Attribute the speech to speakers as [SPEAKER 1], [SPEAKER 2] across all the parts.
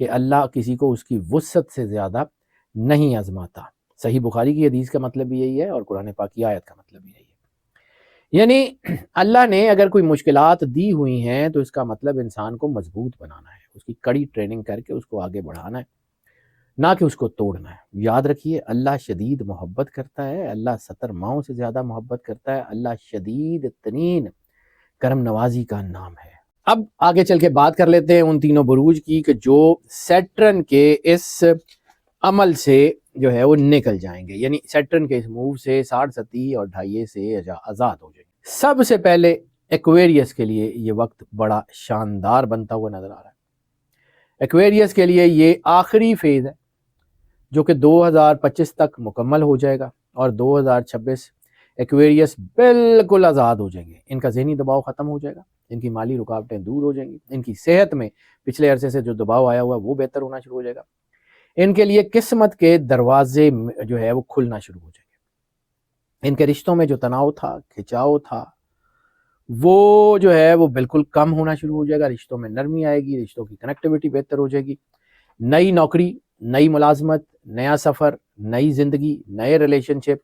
[SPEAKER 1] کہ اللہ کسی کو اس کی وسعت سے زیادہ نہیں آزماتا۔ صحیح بخاری کی حدیث کا مطلب بھی یہی ہے اور قرآن پاک کی آیت کا مطلب بھی یہی ہے۔ یعنی اللہ نے اگر کوئی مشکلات دی ہوئی ہیں تو اس کا مطلب انسان کو مضبوط بنانا ہے، اس کی کڑی ٹریننگ کر کے اس کو آگے بڑھانا ہے، نہ کہ اس کو توڑنا ہے۔ یاد رکھیے اللہ شدید محبت کرتا ہے، اللہ 70 ماؤں سے زیادہ محبت کرتا ہے، اللہ شدید ترین کرم نوازی کا نام ہے۔ اب آگے چل کے بات کر لیتے ہیں ان تینوں بروج کی کہ جو سیٹرن کے اس عمل سے جو ہے وہ نکل جائیں گے، یعنی سیٹرن کے اس موو سے 60 ستی اور 2.5 سے آزاد ہو جائیں گے۔ سب سے پہلے ایکویریس کے لیے یہ وقت بڑا شاندار بنتا ہوا نظر آ رہا ہے۔ ایکویریس کے لیے یہ آخری فیز ہے جو کہ 2025 تک مکمل ہو جائے گا، اور 2026 ایکویریس بالکل آزاد ہو جائیں گے۔ ان کا ذہنی دباؤ ختم ہو جائے گا، ان کی مالی رکاوٹیں دور ہو جائیں گی، ان کی صحت میں پچھلے عرصے سے جو دباؤ آیا ہوا ہے وہ بہتر ہونا شروع ہو جائے گا، ان کے لیے قسمت کے دروازے جو ہے وہ کھلنا شروع ہو جائیں گے، ان کے رشتوں میں جو تناؤ تھا، کھچاؤ تھا، وہ جو ہے وہ بالکل کم ہونا شروع ہو جائے گا، رشتوں میں نرمی آئے گی، رشتوں کی کنیکٹیوٹی بہتر ہو جائے گی، نئی نوکری، نئی ملازمت، نیا سفر، نئی زندگی، نئے ریلیشن شپ،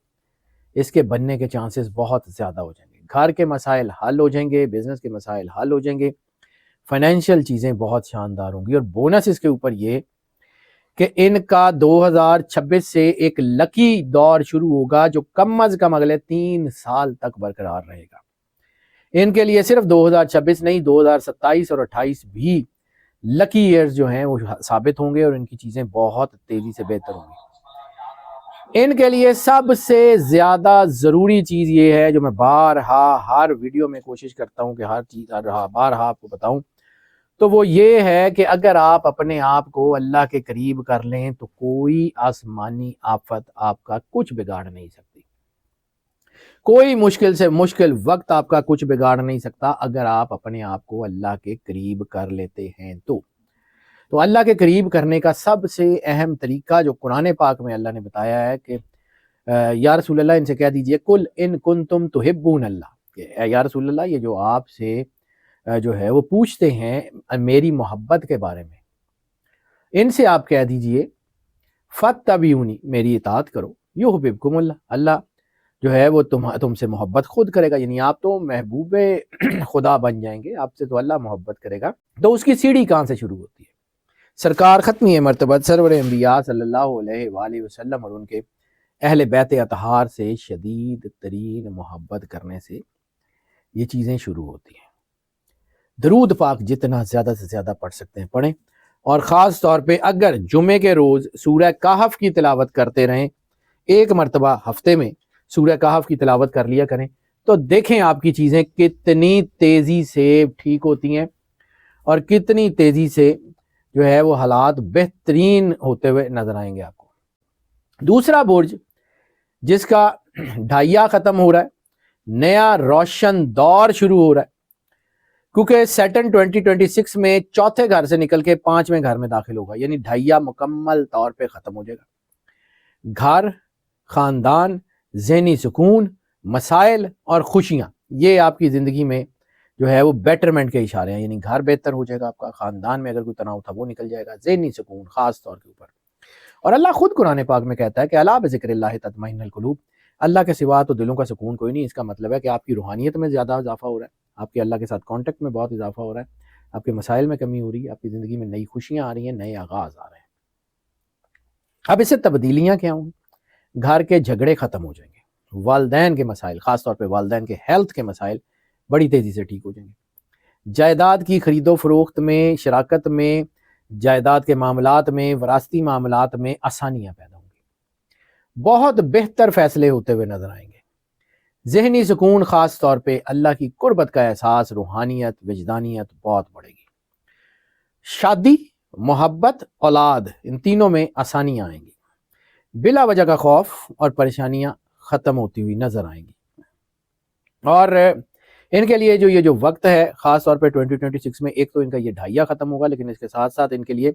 [SPEAKER 1] اس کے بننے کے چانسز بہت زیادہ ہو جائیں گے۔ گھر کے مسائل حل ہو جائیں گے، بزنس کے مسائل حل ہو جائیں گے، فائنینشیل چیزیں بہت شاندار ہوں گی، اور بونس اس کے اوپر یہ کہ ان کا 2026 سے ایک لکی دور شروع ہوگا جو کم از کم اگلے 3 سال تک برقرار رہے گا۔ ان کے لیے صرف 2026 نہیں، 2027 اور 28 بھی لکی ایئرز جو ہیں وہ ثابت ہوں گے، اور ان کی چیزیں بہت تیزی سے بہتر ہوں گی۔ ان کے لیے سب سے زیادہ ضروری چیز یہ ہے جو میں بارہا ہر ویڈیو میں کوشش کرتا ہوں کہ ہر چیز بارہا آپ کو بتاؤں، تو وہ یہ ہے کہ اگر آپ اپنے آپ کو اللہ کے قریب کر لیں تو کوئی آسمانی آفت آپ کا کچھ بگاڑ نہیں سکتی، کوئی مشکل سے مشکل وقت آپ کا کچھ بگاڑ نہیں سکتا اگر آپ اپنے آپ کو اللہ کے قریب کر لیتے ہیں۔ تو اللہ کے قریب کرنے کا سب سے اہم طریقہ جو قرآن پاک میں اللہ نے بتایا ہے کہ یا رسول اللہ ان سے کہہ دیجئے کل ان کنتم تحبون اللہ، کہ یا رسول اللہ یہ جو آپ سے جو ہے وہ پوچھتے ہیں میری محبت کے بارے میں، ان سے آپ کہہ دیجئے فاتبعونی، میری اطاعت کرو، یحببکم اللہ، اللہ جو ہے وہ تم سے محبت خود کرے گا، یعنی آپ تو محبوب خدا بن جائیں گے، آپ سے تو اللہ محبت کرے گا۔ تو اس کی سیڑھی کہاں سے شروع ہوتی ہے؟ سرکار ختمی مرتبہ سرور انبیاء صلی اللہ علیہ وآلہ وسلم اور ان کے اہل بیت اطہار سے شدید ترین محبت کرنے سے یہ چیزیں شروع ہوتی ہیں۔ درود پاک جتنا زیادہ سے زیادہ پڑھ سکتے ہیں پڑھیں، اور خاص طور پہ اگر جمعے کے روز سورہ کہف کی تلاوت کرتے رہیں، ایک مرتبہ ہفتے میں سورہ کہف کی تلاوت کر لیا کریں، تو دیکھیں آپ کی چیزیں کتنی تیزی سے ٹھیک ہوتی ہیں اور کتنی تیزی سے جو ہے وہ حالات بہترین ہوتے ہوئے نظر آئیں گے آپ کو۔ دوسرا برج جس کا ڈھائیا ختم ہو رہا ہے، نیا روشن دور شروع ہو رہا ہے، کیونکہ سیٹرن 2026 میں چوتھے گھر سے نکل کے 5ویں گھر میں داخل ہوگا، یعنی ڈھائیا مکمل طور پہ ختم ہو جائے گا۔ گھر، خاندان، ذہنی سکون، مسائل اور خوشیاں، یہ آپ کی زندگی میں جو ہے وہ بیٹرمنٹ کے اشارے ہیں، یعنی گھر بہتر ہو جائے گا آپ کا، خاندان میں اگر کوئی تناؤ تھا وہ نکل جائے گا، ذہنی سکون خاص طور کے اوپر۔ اور اللہ خود قرآن پاک میں کہتا ہے کہ الا بذکر اللہ تطمئن القلوب، اللہ کے سوا تو دلوں کا سکون کوئی نہیں۔ اس کا مطلب ہے کہ آپ کی روحانیت میں زیادہ اضافہ ہو رہا ہے، آپ کے اللہ کے ساتھ کانٹیکٹ میں بہت اضافہ ہو رہا ہے، آپ کے مسائل میں کمی ہو رہی ہے، آپ کی زندگی میں نئی خوشیاں آ رہی ہیں، نئے آغاز آ رہے ہیں۔ اب اس سے تبدیلیاں کیا ہوں گی؟ گھر کے جھگڑے ختم ہو جائیں گے، والدین کے مسائل، خاص طور پہ والدین کے ہیلتھ کے مسائل بڑی تیزی سے ٹھیک ہو جائیں گے۔ جائیداد کی خرید و فروخت میں، شراکت میں، جائیداد کے معاملات میں، وراثتی معاملات میں آسانیاں پیدا ہوں گی، بہت بہتر فیصلے ہوتے ہوئے نظر آئیں گے۔ ذہنی سکون، خاص طور پہ اللہ کی قربت کا احساس، روحانیت، وجدانیت بہت بڑھے گی۔ شادی، محبت، اولاد، ان تینوں میں آسانیاں آئیں گی، بلا وجہ کا خوف اور پریشانیاں ختم ہوتی ہوئی نظر آئیں گی۔ اور ان کے لیے یہ جو وقت ہے خاص طور پہ 2026 میں، ایک تو ان کا یہ ڈھائیا ختم ہوگا، لیکن اس کے ساتھ ساتھ ان کے لیے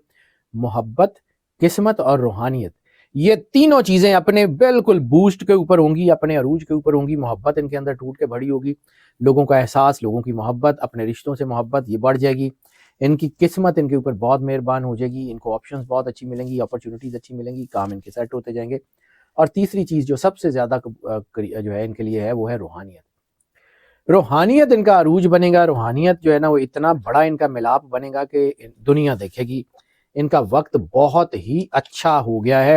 [SPEAKER 1] محبت، قسمت اور روحانیت، یہ تینوں چیزیں اپنے بالکل بوسٹ کے اوپر ہوں گی، اپنے عروج کے اوپر ہوں گی۔ محبت ان کے اندر ٹوٹ کے بڑی ہوگی، لوگوں کا احساس، لوگوں کی محبت، اپنے رشتوں سے محبت یہ بڑھ جائے گی۔ ان کی قسمت ان کے اوپر بہت مہربان ہو جائے گی، ان کو آپشنز بہت اچھی ملیں گی، اپرچونیٹیز اچھی ملیں گی، کام ان کے سیٹ ہوتے جائیں گے۔ اور تیسری چیز جو سب سے زیادہ جو ہے ان کے لیے ہے وہ ہے روحانیت۔ روحانیت ان کا عروج بنے گا، روحانیت جو ہے نا وہ اتنا بڑا ان کا ملاپ بنے گا کہ دنیا دیکھے گی۔ ان کا وقت بہت ہی اچھا ہو گیا ہے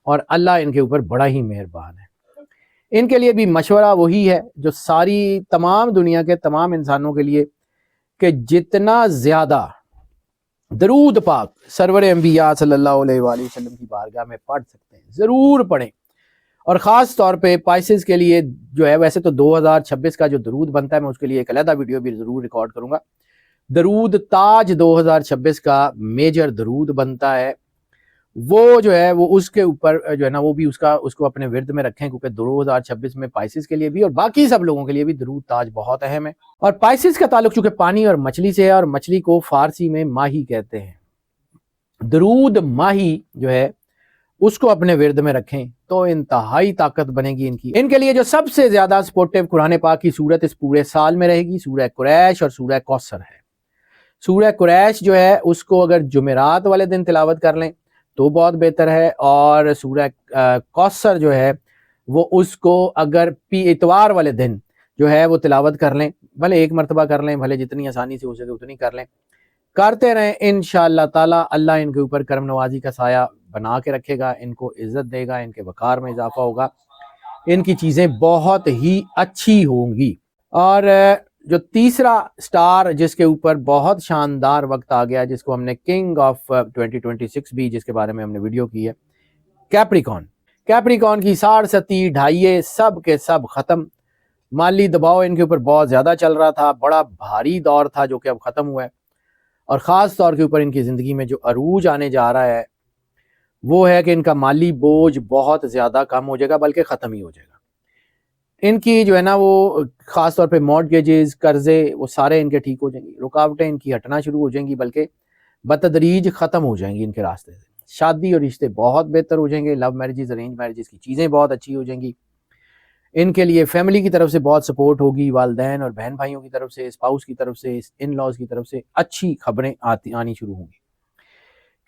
[SPEAKER 1] اور اللہ ان کے اوپر بڑا ہی مہربان ہے۔ ان کے لیے بھی مشورہ وہی ہے جو ساری تمام دنیا کے تمام انسانوں کے لیے، کہ جتنا زیادہ درود پاک سرور انبیاء صلی اللہ علیہ وآلہ وسلم کی بارگاہ میں پڑھ سکتے ہیں ضرور پڑھیں۔ اور خاص طور پہ پائسز کے لیے جو ہے، ویسے تو 2026 کا جو درود بنتا ہے میں اس کے لیے ایک علیحدہ ویڈیو بھی ضرور ریکارڈ کروں گا۔ درود تاج 2026 کا میجر درود بنتا ہے، وہ جو ہے وہ اس کے اوپر جو ہے نا وہ بھی اس کو اپنے ورد میں رکھیں، کیونکہ 2026 میں پائسز کے لیے بھی اور باقی سب لوگوں کے لیے بھی درود تاج بہت اہم ہے۔ اور پائسز کا تعلق چونکہ پانی اور مچھلی سے ہے، اور مچھلی کو فارسی میں ماہی کہتے ہیں، درود ماہی جو ہے اس کو اپنے ورد میں رکھیں تو انتہائی طاقت بنے گی ان کی۔ ان کے لیے جو سب سے زیادہ سپورٹیو قرآن پاک کی صورت اس پورے سال میں رہے گی سورہ قریش اور سورہ کوثر ہے۔ سورہ قریش جو ہے اس کو اگر جمعرات والے دن تلاوت کر لیں تو بہت بہتر ہے، اور سورہ کوثر جو ہے وہ اس کو اگر اتوار والے دن جو ہے وہ تلاوت کر لیں، بھلے ایک مرتبہ کر لیں، بھلے جتنی آسانی سے ہو سکے اتنی کر لیں، کرتے رہیں، انشاءاللہ تعالی اللہ ان کے اوپر کرم نوازی کا سایہ بنا کے رکھے گا، ان کو عزت دے گا، ان کے وقار میں اضافہ ہوگا، ان کی چیزیں بہت ہی اچھی ہوں گی۔ اور جو تیسرا سٹار جس کے اوپر بہت شاندار وقت آ گیا، جس کو ہم نے کنگ آف 2026 بھی جس کے بارے میں ہم نے ویڈیو کی ہے، کیپریکون۔ کیپریکون کی 67 ڈھائیے سب کے سب ختم۔ مالی دباؤ ان کے اوپر بہت زیادہ چل رہا تھا، بڑا بھاری دور تھا جو کہ اب ختم ہوا ہے، اور خاص طور کے اوپر ان کی زندگی میں جو عروج آنے جا رہا ہے وہ ہے کہ ان کا مالی بوجھ بہت زیادہ کم ہو جائے گا، بلکہ ختم ہی ہو جائے گا۔ ان کی جو ہے نا وہ خاص طور پہ مورٹگیجز، قرضے، وہ سارے ان کے ٹھیک ہو جائیں گی، رکاوٹیں ان کی ہٹنا شروع ہو جائیں گی، بلکہ بتدریج ختم ہو جائیں گی ان کے راستے سے۔ شادی اور رشتے بہت بہتر ہو جائیں گے، لو میرجز، ارینج میرجز کی چیزیں بہت اچھی ہو جائیں گی۔ ان کے لیے فیملی کی طرف سے بہت سپورٹ ہوگی، والدین اور بہن بھائیوں کی طرف سے، اسپاؤس کی طرف سے، ان لاز کی طرف سے اچھی خبریں آنی شروع ہوں گی۔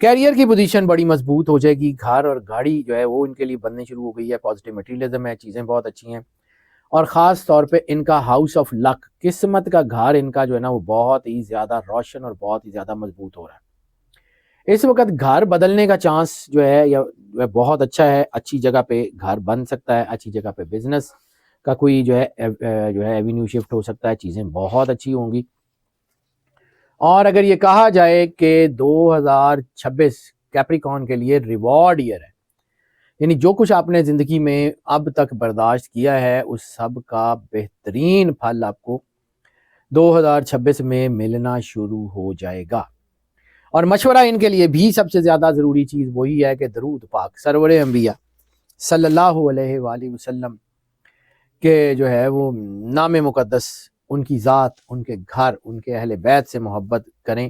[SPEAKER 1] کیریئر کی پوزیشن بڑی مضبوط ہو جائے گی، گھر اور گاڑی جو ہے وہ ان کے لیے بننے شروع ہو گئی ہے، پازیٹیو مٹیریلزم ہے، چیزیں بہت اچھی ہیں۔ اور خاص طور پہ ان کا ہاؤس آف لک، قسمت کا گھر ان کا جو ہے نا وہ بہت ہی زیادہ روشن اور بہت ہی زیادہ مضبوط ہو رہا ہے۔ اس وقت گھر بدلنے کا چانس جو ہے یا بہت اچھا ہے، اچھی جگہ پہ گھر بن سکتا ہے، اچھی جگہ پہ بزنس کا کوئی جو ہے ایونیو شفٹ ہو سکتا ہے، چیزیں بہت اچھی ہوں گی۔ اور اگر یہ کہا جائے کہ 2026 کیپریکون کے لیے ریوارڈ ایئر ہے، یعنی جو کچھ آپ نے زندگی میں اب تک برداشت کیا ہے اس سب کا بہترین پھل آپ کو 2026 میں ملنا شروع ہو جائے گا۔ اور مشورہ ان کے لیے بھی سب سے زیادہ ضروری چیز وہی ہے کہ درود پاک سرور انبیاء صلی اللہ علیہ وآلہ وسلم کہ جو ہے وہ نام مقدس، ان کی ذات، ان کے گھر، ان کے اہل بیت سے محبت کریں۔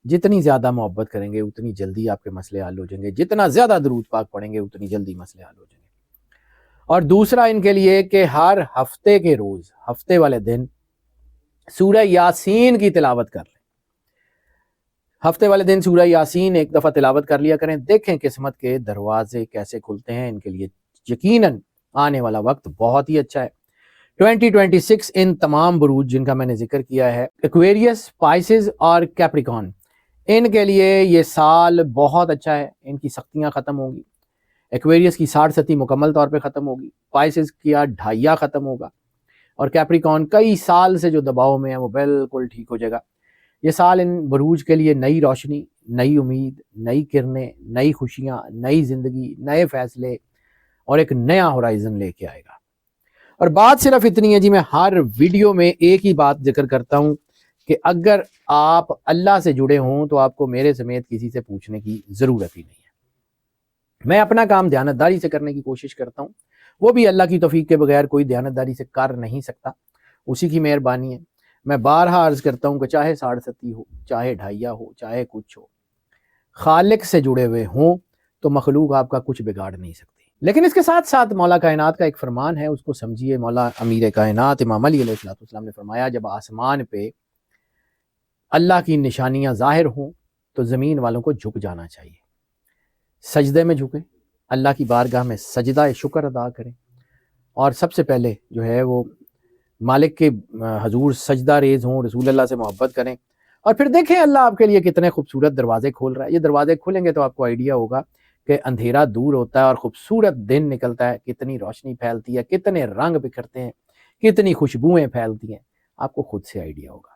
[SPEAKER 1] جتنی زیادہ محبت کریں گے اتنی جلدی آپ کے مسئلے حل ہو جائیں گے، جتنا زیادہ درود پاک پڑھیں گے اتنی جلدی مسئلے حل ہو جائیں گے۔ اور دوسرا ان کے لیے کہ ہر ہفتے کے روز، ہفتے والے دن سورہ یاسین کی تلاوت کر لیں۔ ہفتے والے دن سورہ یاسین ایک دفعہ تلاوت کر لیا کریں، دیکھیں قسمت کے دروازے کیسے کھلتے ہیں۔ ان کے لیے یقیناً آنے والا وقت بہت ہی اچھا ہے۔ 2026 ان تمام بروج جن کا میں نے ذکر کیا ہے، ایکویریس، پائسز اور کیپریکون، ان کے لیے یہ سال بہت اچھا ہے، ان کی سختیاں ختم ہوں گی۔ ایکویریس کی 67 مکمل طور پہ ختم ہوگی، پائسز کیا ڈھائیا ختم ہوگا، اور کیپریکون کئی سال سے جو دباؤ میں ہے وہ بالکل ٹھیک ہو جائے گا۔ یہ سال ان بروج کے لیے نئی روشنی، نئی امید، نئی کرنیں، نئی خوشیاں، نئی زندگی، نئے فیصلے اور ایک نیا ہورائزن لے کے آئے گا۔ اور بات صرف اتنی ہے جی، میں ہر ویڈیو میں ایک ہی بات ذکر کرتا ہوں کہ اگر آپ اللہ سے جڑے ہوں تو آپ کو میرے سمیت کسی سے پوچھنے کی ضرورت ہی نہیں ہے۔ میں اپنا کام دیانتداری سے کرنے کی کوشش کرتا ہوں، وہ بھی اللہ کی توفیق کے بغیر کوئی دیانتداری سے کر نہیں سکتا، اسی کی مہربانی ہے۔ میں بارہا عرض کرتا ہوں کہ چاہے 67 ہو، چاہے ڈھائیا ہو، چاہے کچھ ہو، خالق سے جڑے ہوئے ہوں تو مخلوق آپ کا کچھ بگاڑ نہیں سکتی۔ لیکن اس کے ساتھ ساتھ مولا کائنات کا ایک فرمان ہے، اس کو سمجھیے۔ مولا امیر کائنات امام علی علیہ السلام نے فرمایا، جب آسمان پہ اللہ کی نشانیاں ظاہر ہوں تو زمین والوں کو جھک جانا چاہیے، سجدے میں جھکیں، اللہ کی بارگاہ میں سجدہ شکر ادا کریں، اور سب سے پہلے جو ہے وہ مالک کے حضور سجدہ ریز ہوں، رسول اللہ سے محبت کریں، اور پھر دیکھیں اللہ آپ کے لیے کتنے خوبصورت دروازے کھول رہا ہے۔ یہ دروازے کھولیں گے تو آپ کو آئیڈیا ہوگا کہ اندھیرا دور ہوتا ہے اور خوبصورت دن نکلتا ہے، کتنی روشنی پھیلتی ہے، کتنے رنگ بکھرتے ہیں، کتنی خوشبوئیں پھیلتی ہیں، آپ کو خود سے آئیڈیا ہوگا۔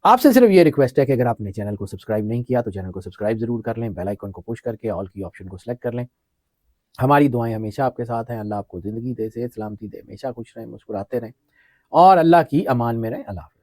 [SPEAKER 1] آپ سے صرف یہ ریکویسٹ ہے کہ اگر آپ نے چینل کو سبسکرائب نہیں کیا تو چینل کو سبسکرائب ضرور کر لیں، بیل آئیکن کو پش کر کے آل کی آپشن کو سلیکٹ کر لیں۔ ہماری دعائیں ہمیشہ آپ کے ساتھ ہیں، اللہ آپ کو زندگی دے، صحت سلامتی دے، ہمیشہ خوش رہیں، مسکراتے رہیں، اور اللہ کی امان میں رہیں۔ اللہ حافظ۔